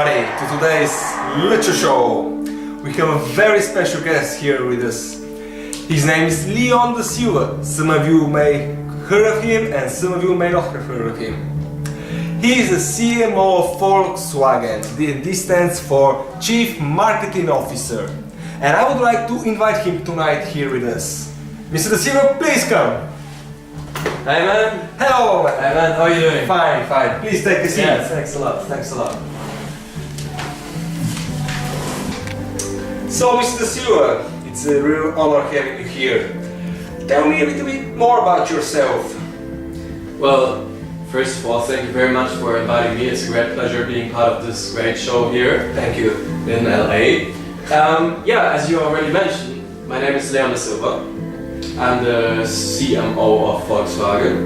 everybody to today's lecture show. We have a very special guest here with us. His name is Leon de Silva. Some of you may heard of him and some of you may not have heard of him. He is the CMO of Volkswagen. This stands for Chief Marketing Officer. And I would like to invite him tonight here with us. Mr. de Silva, please come. Hey man. Hello. Hey man, how are you doing? Fine, fine. Please take a seat. Yeah, thanks a lot, thanks a lot. So, Mr. de Silva, it's a real honor having you here. Tell me a little bit more about yourself. Well, first of all, thank you very much for inviting me. It's a great pleasure being part of this great show here. Thank you. In LA. Yeah, as you already mentioned, my name is Leon de Silva. I'm the CMO of Volkswagen.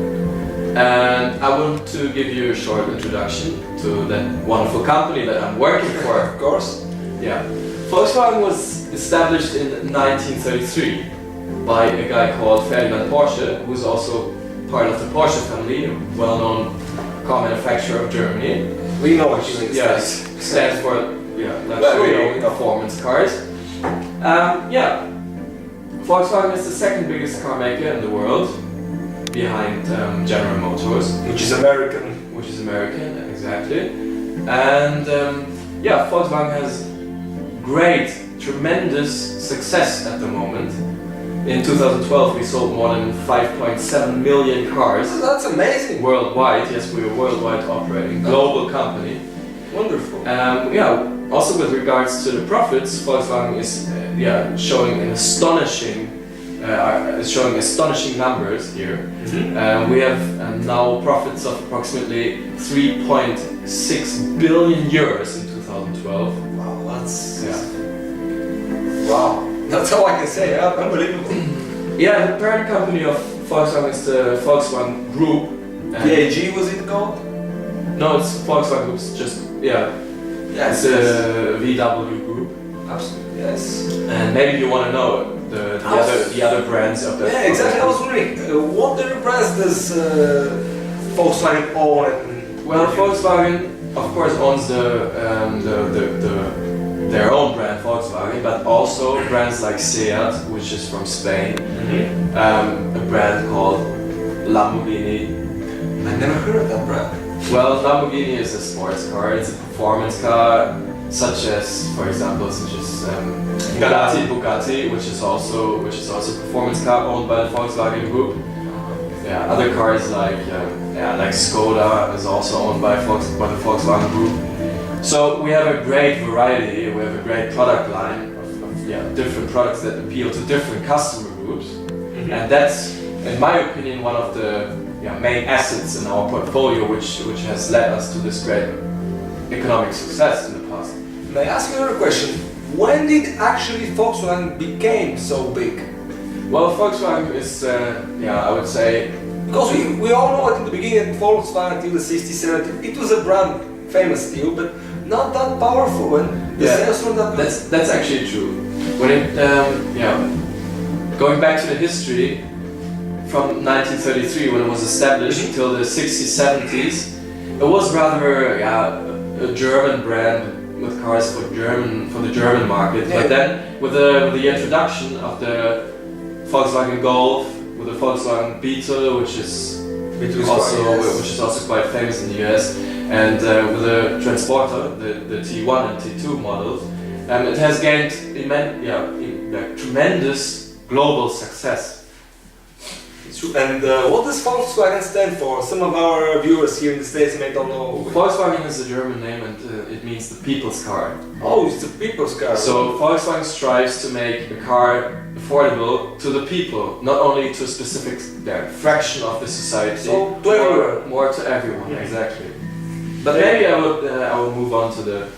And I want to give you a short introduction to that wonderful company that I'm working for. Of course. Yeah. Volkswagen was established in 1933 by a guy called Ferdinand Porsche, who's also part of the Porsche family, a well-known car manufacturer of Germany. We know what you mean. Yes, stands for luxury performance cars. Yeah, Volkswagen is the second biggest car maker in the world, behind General Motors, Which is American. which is American, exactly. And yeah, Volkswagen has great, tremendous success at the moment. In 2012 we sold more than 5.7 million cars That's amazing. worldwide. Yes, we're a worldwide operating global company. Wonderful. Yeah, also with regards to the profits, Volkswagen is showing astonishing numbers here. We have now profits of approximately 3.6 billion euros in 2012. Wow, that's... Yeah. Wow. That's all I can say, unbelievable. Yeah, the parent company of Volkswagen is the Volkswagen Group. PAG was it called? No, it's Volkswagen Group, it's just, Yes. it's a VW Group. Absolutely, yes. And maybe you want to know the other brands of that. Yeah, exactly. I was wondering, what other brands does Volkswagen own? Well, Volkswagen, of course, owns their own brand Volkswagen, but also brands like Seat, which is from Spain, a brand called Lamborghini. I never heard of that brand. Well, Lamborghini is a sports car. It's a performance car, such as Bugatti, which is also a performance car owned by the Volkswagen Group. Yeah, other cars like Skoda is also owned by the Volkswagen Group. So we have a great variety. We have a great product line of different products that appeal to different customer groups, and that's, in my opinion, one of the main assets in our portfolio, which has led us to this great economic success in the past. May I ask you another question? When did actually Volkswagen became so big? Well, Volkswagen is, I would say... Because we all know it in the beginning, Volkswagen till the 60s, 70s, it was a brand, famous still, but not that powerful, and the sales were that good. That's actually true. When it, going back to the history, from 1933 when it was established until the 60s, 70s, it was rather a German brand with cars for the German market. Yeah. But then with the introduction of the Volkswagen Golf, with the Volkswagen Beetle, which is also quite famous in the US, and with the Transporter, the T1 and T2 models, it has gained tremendous global success. And what does Volkswagen stand for? Some of our viewers here in the States may don't know. Volkswagen is a German name, and it means the people's car. Oh, it's a people's car. So Volkswagen strives to make a car affordable to the people, not only to a specific fraction of the society. So to everyone. More to everyone, exactly. But maybe I will move on to the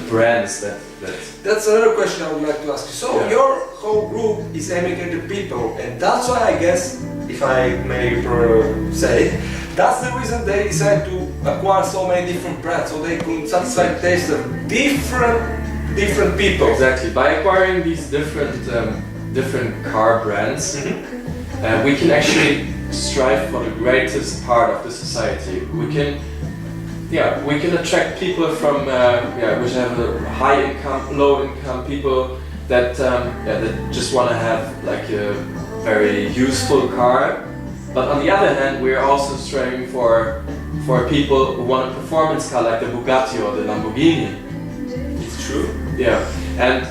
brands that. That's another question I would like to ask you. So your whole group is aiming at the people, and that's why I guess, if I may say, that's the reason they decided to acquire so many different brands, so they could satisfy the taste of different people. Exactly. By acquiring these different car brands, we can actually strive for the greatest part of the society. We can yeah, we can attract people from which have a high income, low income people that that just want to have like a very useful car. But on the other hand, we're also striving for people who want a performance car like the Bugatti or the Lamborghini. It's true. Yeah, and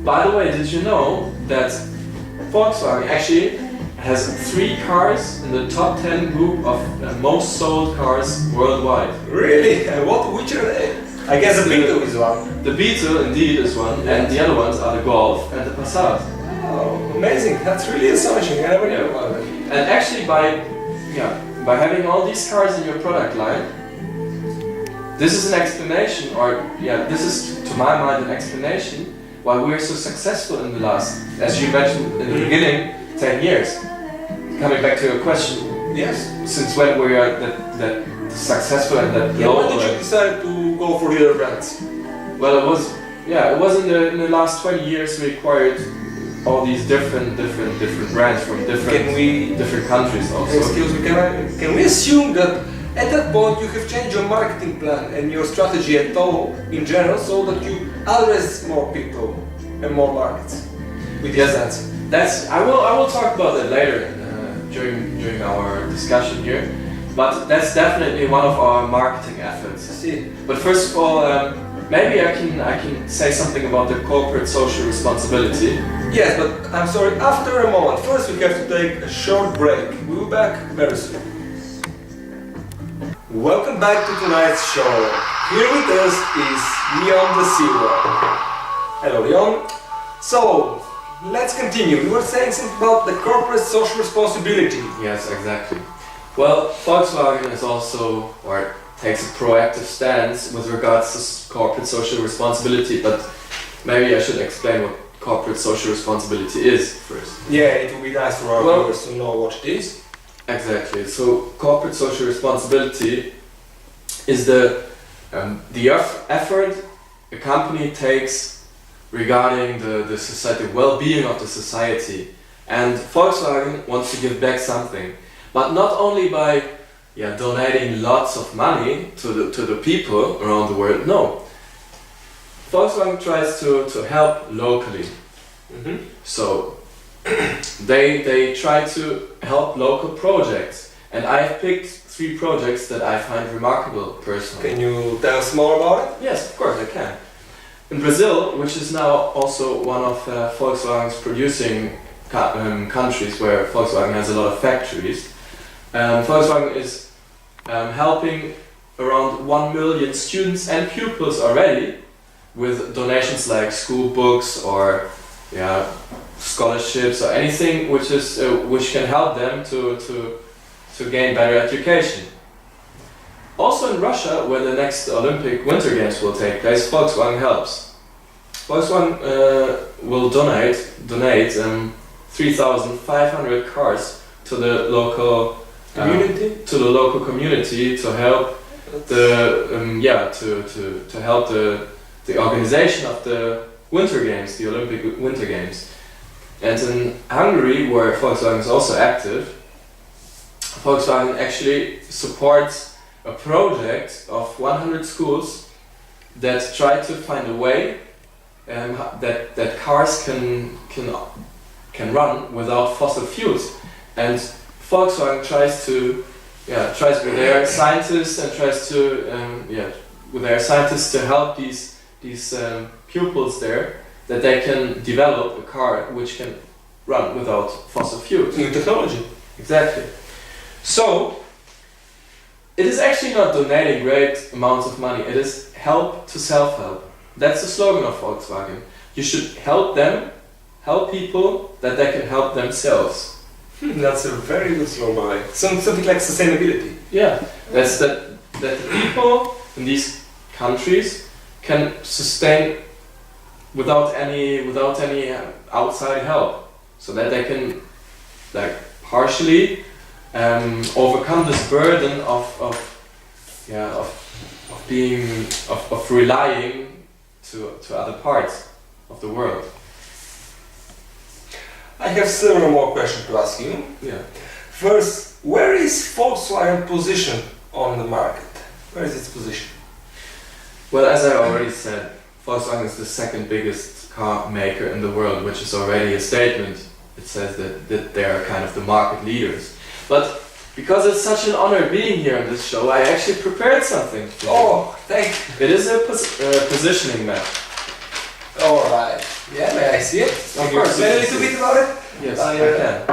by the way, did you know that Volkswagen actually has 3 cars in the top 10 group of most sold cars worldwide? Really? And which are they? I guess the Beetle is one. The Beetle indeed is one, and the other ones are the Golf and the Passat. Oh, amazing! That's really astonishing. I never knew about it. And actually, by having all these cars in your product line, this is an explanation, this is to my mind an explanation why we're so successful in the last, as you mentioned in the beginning, 10 years. Coming back to your question, yes. Since when we are that successful and that global? When did you decide to go for the other brands? Well, it was in the last 20 years we acquired all these different brands from different countries also. Excuse me, can we assume that at that point you have changed your marketing plan and your strategy at all in general so that you address more people and more markets with these brands? I will talk about that later during our discussion here. But that's definitely one of our marketing efforts. I see. But first of all, maybe I can say something about the corporate social responsibility. Yes, but I'm sorry, after a moment. First we have to take a short break. We'll be back very soon. Welcome back to tonight's show. Here with us is Leon the Silva. Hello Leon. So, let's continue. You were saying something about the corporate social responsibility. Yes, exactly. Well, Volkswagen is also, or takes a proactive stance with regards to corporate social responsibility, but maybe I should explain what corporate social responsibility is first. Yeah, it would be nice for our viewers to know what it is. Exactly. So, corporate social responsibility is the effort a company takes regarding the society, well-being of the society, and Volkswagen wants to give back something. But not only by donating lots of money to the people around the world, no. Volkswagen tries to help locally. Mm-hmm. So they try to help local projects. And I've picked 3 projects that I find remarkable personally. Can you tell us more about it? Yes, of course I can. In Brazil, which is now also one of Volkswagen's producing countries where Volkswagen has a lot of factories, Volkswagen is helping around 1 million students and pupils already with donations like school books or scholarships or anything which can help them to gain better education. Also in Russia, where the next Olympic Winter Games will take place, Volkswagen helps. Volkswagen will donate 3,500 cars to the local community to help to help the organization of the Winter Games, the Olympic Winter Games. And in Hungary, where Volkswagen is also active, Volkswagen actually supports a project of 100 schools that try to find a way that cars can run without fossil fuels. And Volkswagen tries with their scientists and to help these pupils there, that they can develop a car which can run without fossil fuels. New technology. Exactly. So it is actually not donating great amounts of money, it is help to self-help. That's the slogan of Volkswagen. You should help people that they can help themselves. That's a very good slogan. Something like sustainability. Yeah, that's that the people in these countries can sustain without any outside help, so that they can partially overcome this burden of relying to other parts of the world. I have several more questions to ask you. Yeah. First, where is Volkswagen positioned on the market? Where is its position? Well, as I already said, Volkswagen is the second biggest car maker in the world, which is already a statement. It says that they are kind of the market leaders. But because it's such an honor being here on this show, I actually prepared something for you. Oh, thank you. It is a positioning map. Alright. Yeah, may I see it? Of course. Say a little bit about it? Yes, I can.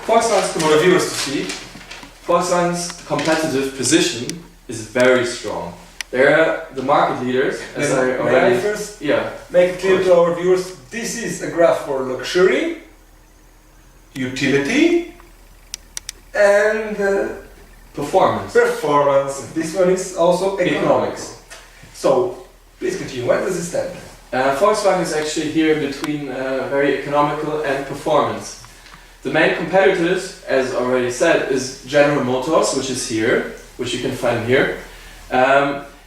Volkswagen's For the viewers to see. Volkswagen's competitive position is very strong. They're the market leaders, as I May I already... first Yeah. make it clear to our viewers, this is a graph for luxury, utility, and Performance. performance. This one is also economics. So, please continue. Where does it stand? Volkswagen is actually here between very economical and performance. The main competitors, as already said, is General Motors, which is here, which you can find here.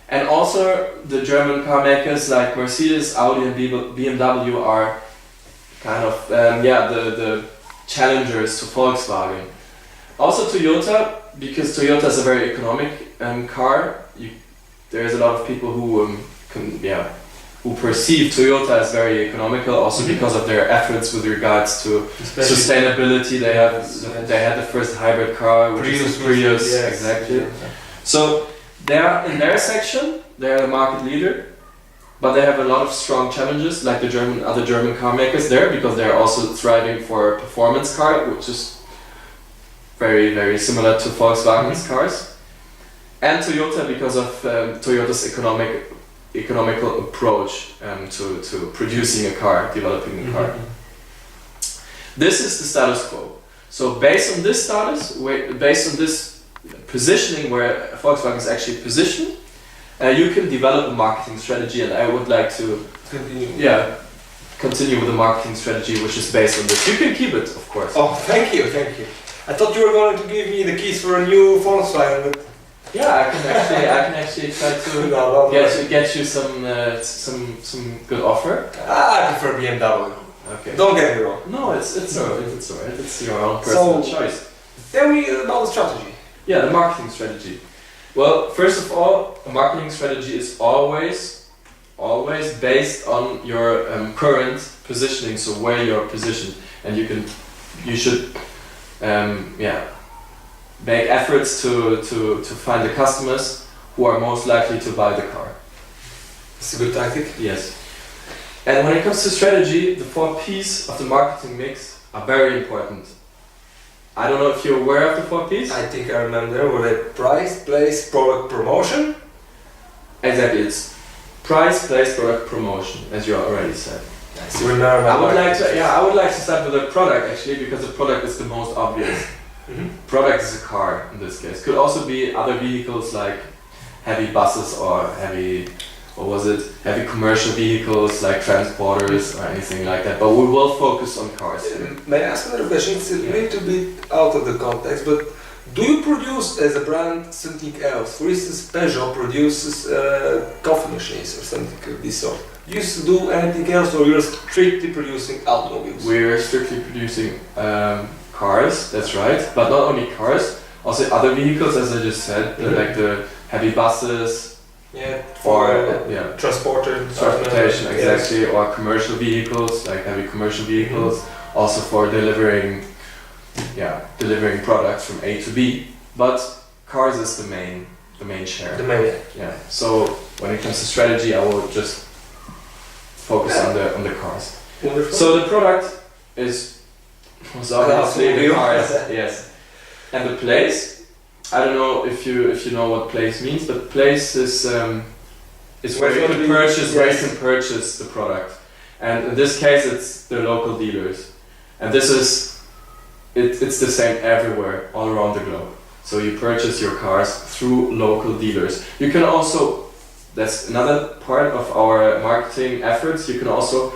And also the German car makers like Mercedes, Audi and BMW are kind of the challengers to Volkswagen. Also Toyota, because Toyota is a very economic car. There's a lot of people who who perceive Toyota as very economical, also because of their efforts with regards to sustainability. They had the first hybrid car, which is the Prius, yes. exactly. Yeah. So they are in their section. They are the market leader, but they have a lot of strong challenges, like the other German car makers there, because they are also thriving for a performance car, which is very, very similar to Volkswagen's cars. And Toyota, because of Toyota's economical approach to producing a car, developing a car. This is the status quo. So based on this status, based on this positioning where Volkswagen is actually positioned, you can develop a marketing strategy, and I would like to continue with the marketing strategy which is based on this. You can keep it, of course. Oh, thank you. I thought you were going to give me the keys for a new Volkswagen, but yeah, I can actually try to get you some good offer. I prefer BMW. Okay. Don't get me wrong. No, it's alright. It's your own personal choice. Tell me about the strategy. Yeah, the marketing strategy. Well, first of all, a marketing strategy is always based on your current positioning, so where you're positioned, and you should make efforts to find the customers who are most likely to buy the car. It's a good tactic. Yes. And when it comes to strategy, the 4 P's of the marketing mix are very important. I don't know if you're aware of the 4 P's. I think I remember. Were they price, place, product, promotion? Exactly, it's price, place, product, promotion, as you already said. Yes, you remember. I would like to start with the product actually, because the product is the most obvious. Product is a car in this case. Could also be other vehicles like heavy buses or heavy commercial vehicles like transporters or anything like that. But we will focus on cars. May I ask another question? It's a little bit out of the context, but do you produce as a brand something else? For instance, Peugeot produces coffee machines or something of this sort. Do you do anything else, or you're strictly producing automobiles? We're strictly producing cars, that's right, but not only cars, also other vehicles, as I just said, like the heavy buses, transportation, exactly, yes. or commercial vehicles, like heavy commercial vehicles, also for delivering products from A to B. But cars is the main share. Yeah. So when it comes to strategy, I will just focus on the cars. Wonderful. So the product was obviously the cars, yes. And the place, I don't know if you know what place means, but place is where you can purchase the product. And in this case, it's the local dealers. And this is it's the same everywhere, all around the globe. So you purchase your cars through local dealers. You can also, that's another part of our marketing efforts, you can also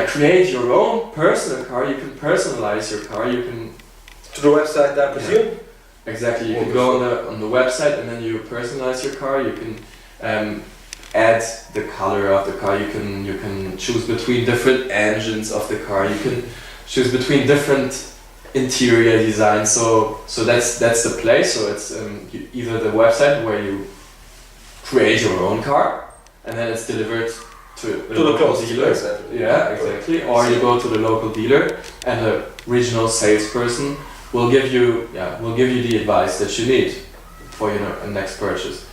create your own personal car. You can personalize your car. You can to the website, I presume. Exactly. You can go on the website and then you personalize your car. You can add the color of the car. You can choose between different engines of the car. You can choose between different interior design. So that's the place. So it's either the website where you create your own car and then it's delivered to the local closest dealer. place, Yeah, exactly. Or you go to the local dealer and a regional salesperson will give you the advice that you need for your next purchase.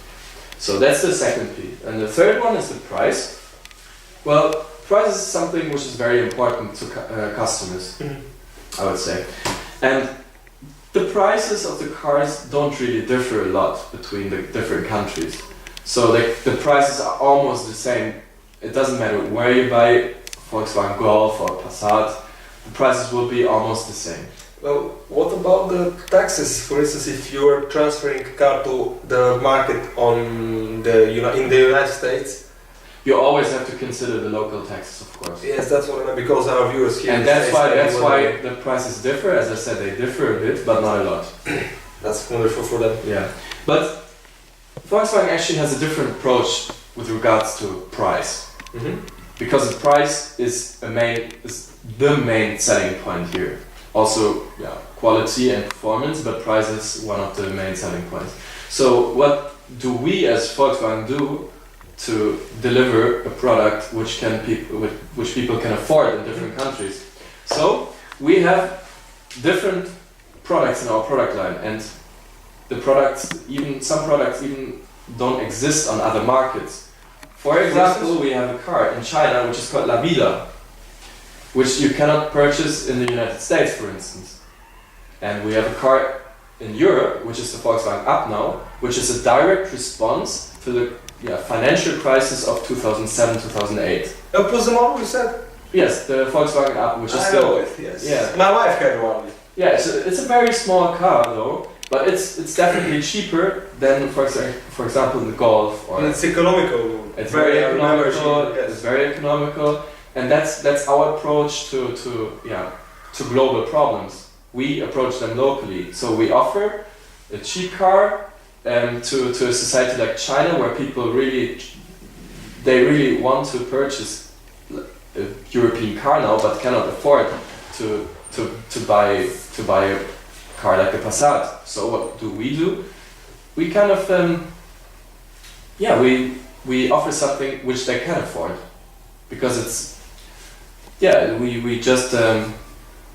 So that's the second piece. And the third one is the price. Well, price is something which is very important to customers, I would say. And the prices of the cars don't really differ a lot between the different countries. So the prices are almost the same. It doesn't matter where you buy Volkswagen Golf or Passat, the prices will be almost the same. Well, what about the taxes? For instance, if you are transferring a car to the market in the United States, you always have to consider the local taxes, of course. Yes, that's what I mean, because our viewers here. And that's why the prices differ. As I said, they differ a bit, but not a lot. That's wonderful for them. Yeah, but Volkswagen actually has a different approach with regards to price, because the price is the main selling point here. Also, quality and performance, but price is one of the main selling points. So what do we as Volkswagen do to deliver a product which people can afford in different countries? So we have different products in our product line, and some products even don't exist on other markets. For example, we have a car in China which is called La Vida, which you cannot purchase in the United States, for instance. And we have a car in Europe, which is the Volkswagen Up now, which is a direct response to the financial crisis of 2007-2008. That was the model you said? Yes, the Volkswagen Up, which is still... Yes. Yeah. My wife had one. Yeah, it's a very small car though, but it's definitely cheaper than, for example, the Golf. Or and it's economical. It's very economical. Yes. It's very economical. And that's our approach to global problems. We approach them locally. So we offer a cheap car to a society like China, where people really want to purchase a European car now, but cannot afford to buy a car like a Passat. So what do? We kind of we offer something which they can afford, because it's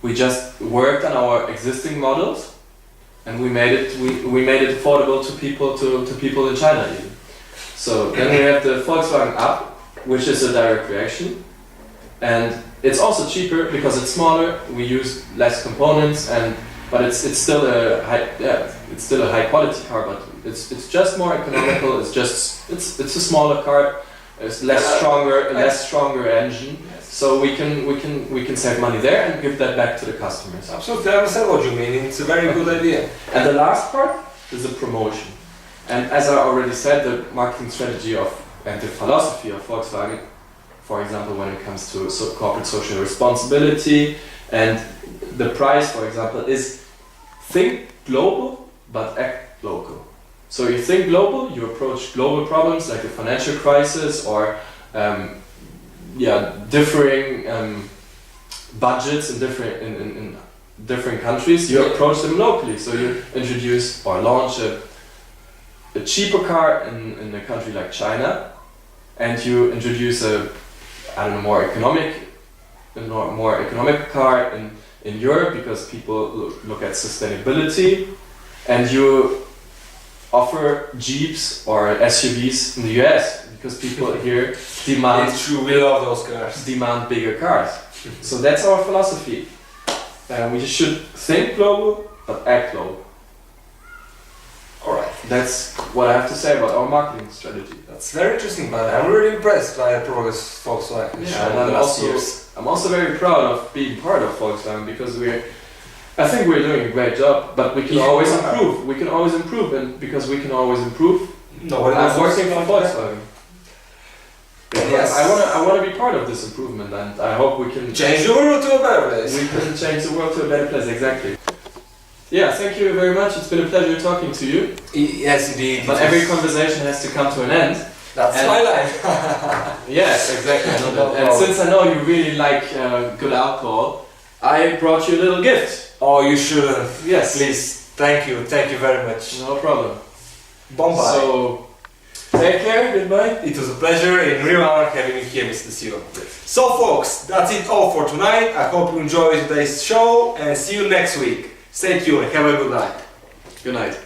we just worked on our existing models, and we made it affordable to people in China even. So then we have the Volkswagen Up, which is a direct reaction, and it's also cheaper because it's smaller. We use less components, but it's still a high quality car, but it's just more economical. It's a smaller car. It's less stronger engine. So we can save money there and give that back to the customers. Absolutely, I understand what you mean. It's a very good idea. And the last part is the promotion. And as I already said, the marketing strategy and the philosophy of Volkswagen, for example, when it comes to corporate social responsibility and the price, for example, is think global but act local. So you think global, you approach global problems like the financial crisis or differing budgets in different countries. You approach them locally. So you introduce or launch a cheaper car in a country like China, and you introduce more economic car in Europe, because people look at sustainability, and you offer Jeeps or SUVs in the US, because people here demand. It's true, we love those cars. Demand bigger cars. So that's our philosophy. We should think global but act global. Alright. That's what I have to say about our marketing strategy. That's very interesting, man. I'm really impressed by the progress Volkswagen has shown in the last years. I'm also very proud of being part of Volkswagen, because I think we're doing a great job, but we can always improve. We can always improve, and because we can always improve, I'm working for Volkswagen. Yes. I want to be part of this improvement, and I hope we can change the world to a better place. We can change the world to a better place, exactly. Yeah, thank you very much. It's been a pleasure talking to you. Yes, indeed. But every conversation has to come to an end. That's my life. Yes, exactly. And since I know you really like good alcohol, I brought you a little gift. Oh, you shouldn't. Yes. Please, thank you very much. No problem. Bombay. So, take care, goodbye. It was a pleasure and real honor having you here, Mr. Silva. So folks, that's it all for tonight. I hope you enjoyed today's show and see you next week. Stay tuned. Have a good night. Good night.